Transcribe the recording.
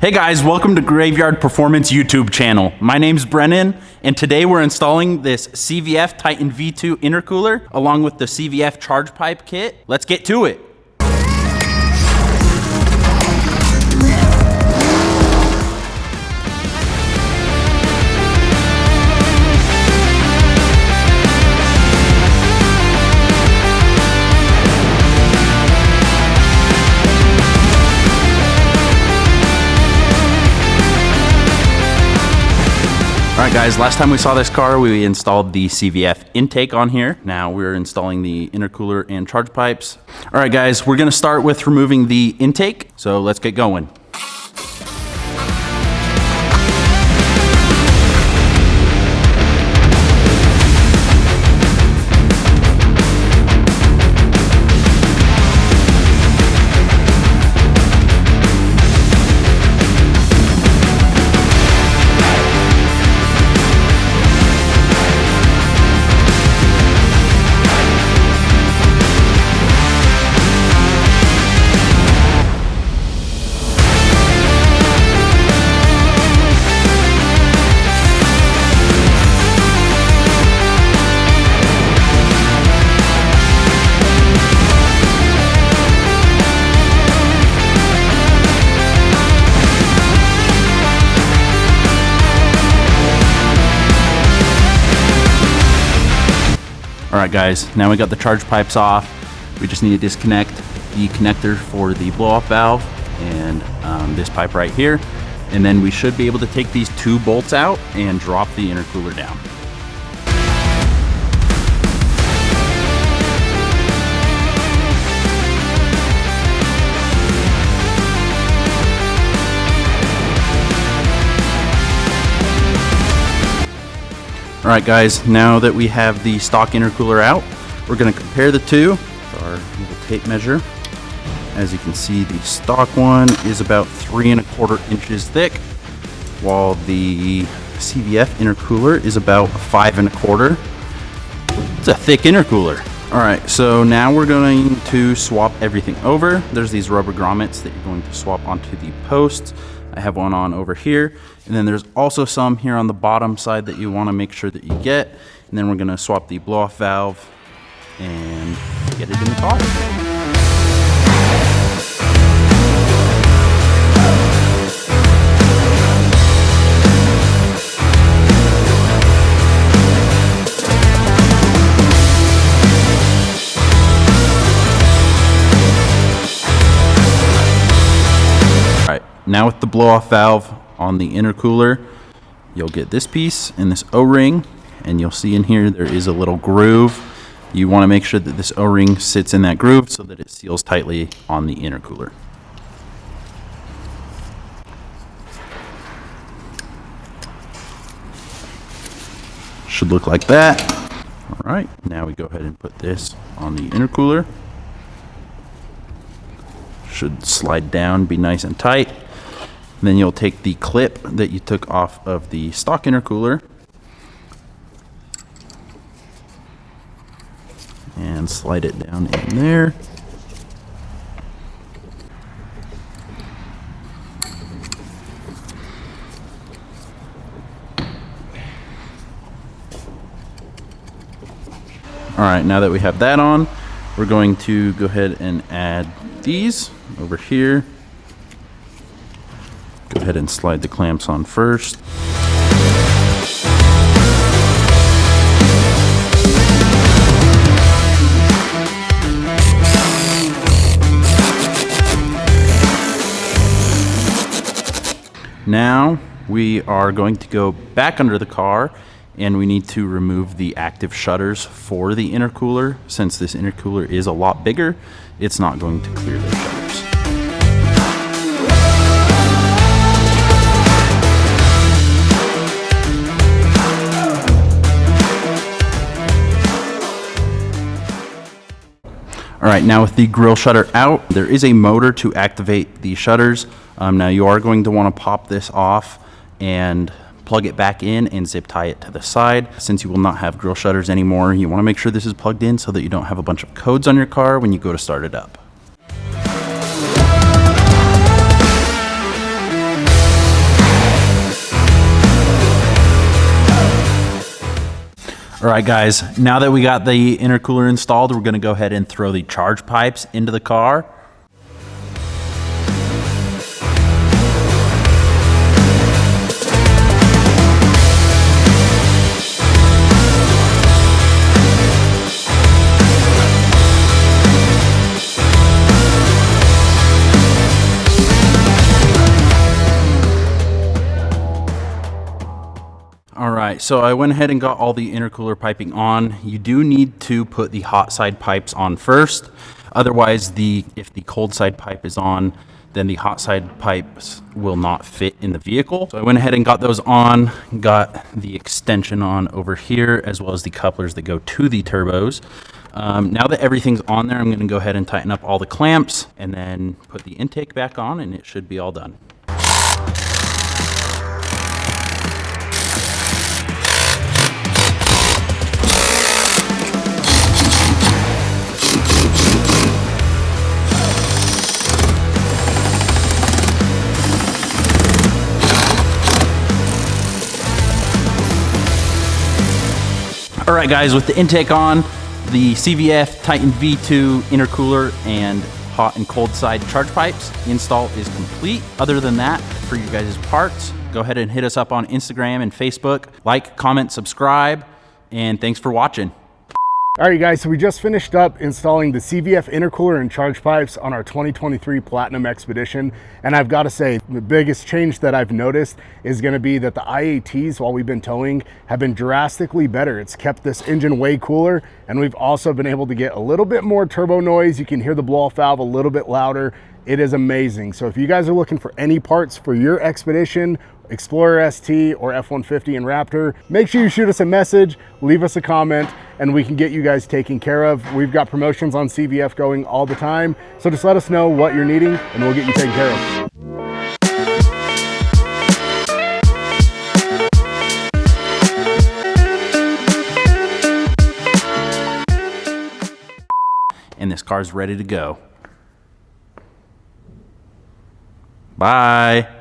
Hey guys, welcome to Graveyard Performance YouTube channel. My name's Brennan, and today we're installing this CVF Titan V2 intercooler along with the CVF charge pipe kit. Let's get to it. All right guys, last time we saw this car, we installed the CVF intake on here. Now we're installing the intercooler and charge pipes. All right guys, we're gonna start with removing the intake, so let's get going. All right guys, now we got the charge pipes off. We just need to disconnect the connector for the blow-off valve and this pipe right here. And then we should be able to take these two bolts out and drop the intercooler down. All right guys, now that we have the stock intercooler out, we're going to compare the two with our little tape measure. As you can see, the stock one is about 3¼ inches thick, while the CVF intercooler is about 5¼ It's a thick intercooler. All right, so now we're going to swap everything over. There's these rubber grommets that you're going to swap onto the posts. I have one on over here, and then there's also some here on the bottom side that you want to make sure that you get. And then we're going to swap the blow-off valve and get it in the car. Now with the blow-off valve on the intercooler, you'll get this piece and this O-ring, and you'll see in here there is a little groove. You want to make sure that this O-ring sits in that groove so that it seals tightly on the intercooler. Should look like that. All right, now we go ahead and put this on the intercooler. Should slide down, be nice and tight. And then you'll take the clip that you took off of the stock intercooler and slide it down in there. All right, now that we have that on, we're going to go ahead and add these over here. Go ahead and slide the clamps on first. Now we are going to go back under the car, and we need to remove the active shutters for the intercooler. Since this intercooler is a lot bigger, it's not going to clear the shutters. All right, now with the grill shutter out, there is a motor to activate the shutters. Now you are going to want to pop this off and plug it back in and zip tie it to the side. Since you will not have grill shutters anymore, you want to make sure this is plugged in so that you don't have a bunch of codes on your car when you go to start it up. All right, guys, now that we got the intercooler installed, we're gonna go ahead and throw the charge pipes into the car. All right, so I went ahead and got all the intercooler piping on. You do need to put the hot side pipes on first. Otherwise, if the cold side pipe is on, then the hot side pipes will not fit in the vehicle. So I went ahead and got those on, got the extension on over here, as well as the couplers that go to the turbos. Now that everything's on there, I'm gonna go ahead and tighten up all the clamps and then put the intake back on, and it should be all done. All right, guys, with the intake on, the CVF Titan V2 intercooler and hot and cold side charge pipes install is complete. Other than that, for you guys' parts, go ahead and hit us up on Instagram and Facebook. Like, comment, subscribe, and thanks for watching. All right, guys, so we just finished up installing the CVF intercooler and charge pipes on our 2023 Platinum Expedition. And I've got to say, the biggest change that I've noticed is going to be that the IATs, while we've been towing, have been drastically better. It's kept this engine way cooler, and we've also been able to get a little bit more turbo noise. You can hear the blow-off valve a little bit louder. It is amazing. So if you guys are looking for any parts for your Expedition, Explorer ST, or F-150 and Raptor, make sure you shoot us a message, leave us a comment, and we can get you guys taken care of. We've got promotions on CVF going all the time, so just let us know what you're needing and we'll get you taken care of. And this car's ready to go. Bye.